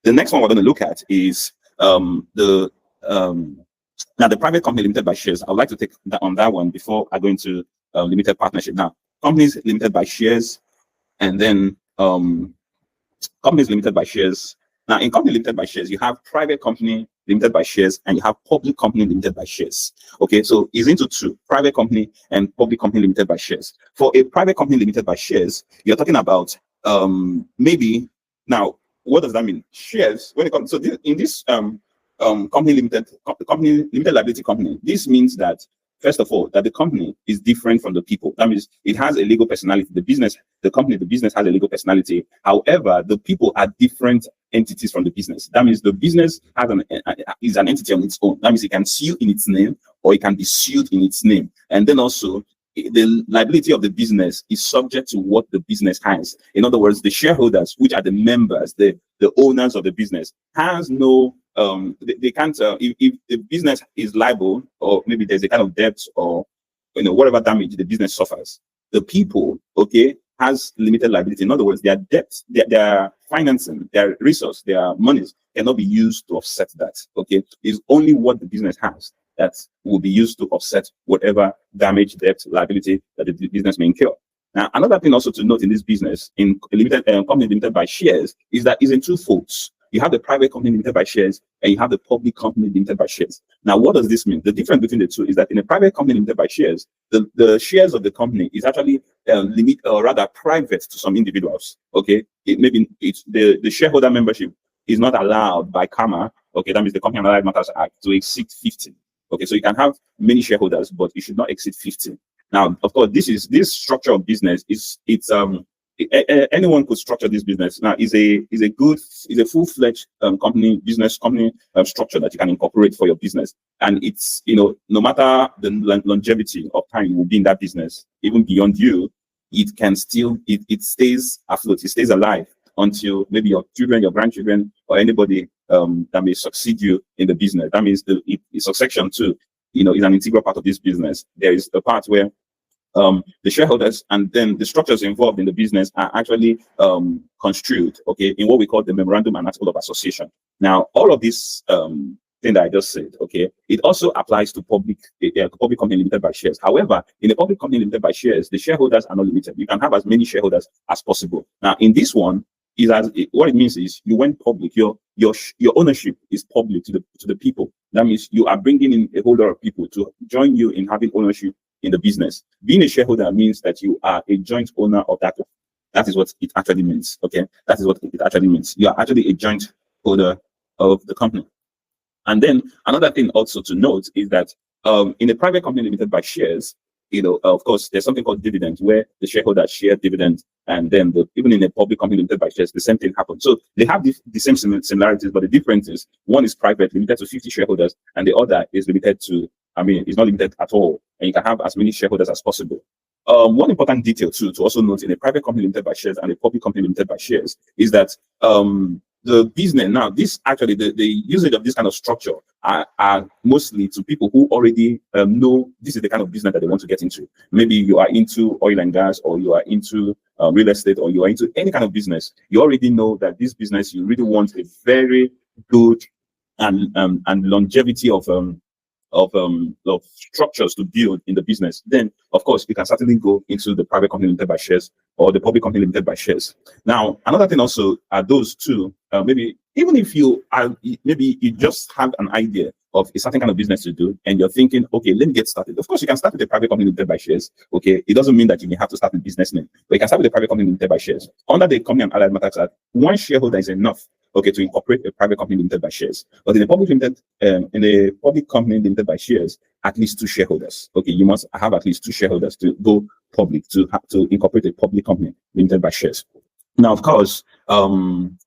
The next one we're going to look at is the now the private company limited by shares. I would like to take that on that one before I go into limited partnership. Now, companies limited by shares, and then companies limited by shares. Now, in company limited by shares, you have private company limited by shares and you have public company limited by shares. Okay, so it's into two: private company and public company limited by shares. For a private company limited by shares, you're talking about maybe now. What does that mean? Shares when it comes in this company limited liability company. This means that first of all, that the company is different from the people. That means it has a legal personality. The business has a legal personality. However, the people are different entities from the business. That means the business is an entity on its own. That means it can sue in its name or it can be sued in its name. And then also, the liability of the business is subject to what the business has. In other words, the shareholders, which are the members, the owners of the business, has no they can't if the business is liable, or maybe there's a kind of debt or whatever damage the business suffers, the people has limited liability. In other words, their debt, their financing, their resource, their monies cannot be used to offset that. It's only what the business has that will be used to offset whatever damage, debt, liability that the business may incur. Now, another thing also to note in this business, in limited company limited by shares, is that it's in two folds. You have the private company limited by shares and you have the public company limited by shares. Now, what does this mean? The difference between the two is that in a private company limited by shares, the shares of the company is actually rather private to some individuals. The shareholder membership is not allowed by CAMA. That means the Company and Allied Matters Act, to exceed 50. So you can have many shareholders, but you should not exceed 50. Now, of course, this structure of business anyone could structure this business. Now, is a full-fledged company structure that you can incorporate for your business, and it's no matter the longevity of time you will be in that business, even beyond you, it can still it stays afloat, it stays alive until maybe your children, your grandchildren, or anybody that may succeed you in the business. That means the succession too, is an integral part of this business. There is a part where the shareholders and then the structures involved in the business are actually construed, in what we call the memorandum and article of association. Now, all of this thing that I just said, it also applies to public company limited by shares. However, in a public company limited by shares, the shareholders are not limited. You can have as many shareholders as possible. Now, in this one, what it means is you went public. Your ownership is public to the people. That means you are bringing in a whole lot of people to join you in having ownership in the business. Being a shareholder means that you are a joint owner of that. That is what it actually means. That is what it actually means. You are actually a joint owner of the company. And then another thing also to note is that in a private company limited by shares, of course, there's something called dividend, where the shareholders share dividends, and then even in a public company limited by shares, the same thing happens. So they have the same similarities, but the difference is one is private, limited to 50 shareholders, and the other is limited to, it's not limited at all, and you can have as many shareholders as possible. One important detail too to also note in a private company limited by shares and a public company limited by shares is that the business now, this actually the usage of this kind of structure are mostly to people who already know this is the kind of business that they want to get into. Maybe you are into oil and gas, or you are into real estate, or you are into any kind of business. You already know that this business, you really want a very good and longevity of structures to build in the business. Then, of course, you can certainly go into the private company limited by shares or the public company limited by shares. Now, another thing also are those two. Maybe even if you just have an idea of a certain kind of business to do, and you're thinking, okay, let me get started. Of course, you can start with a private company limited by shares. It doesn't mean that you may have to start with business name, but you can start with a private company limited by shares. Under the Company and Allied Matters Act, one shareholder is enough to incorporate a private company limited by shares. But in a public company limited by shares, at least two shareholders. You must have at least two shareholders to go public, to incorporate a public company limited by shares. Now, of course,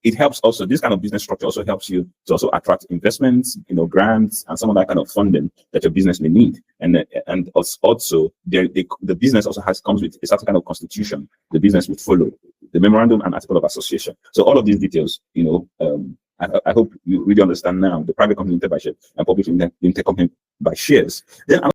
it helps also, this kind of business structure also helps you to also attract investments, grants, and some of that kind of funding that your business may need. And also, the business also comes with a certain kind of constitution the business would follow, the memorandum and article of association. So all of these details, I hope you really understand now the private company limited by shares and public limited company by shares. Then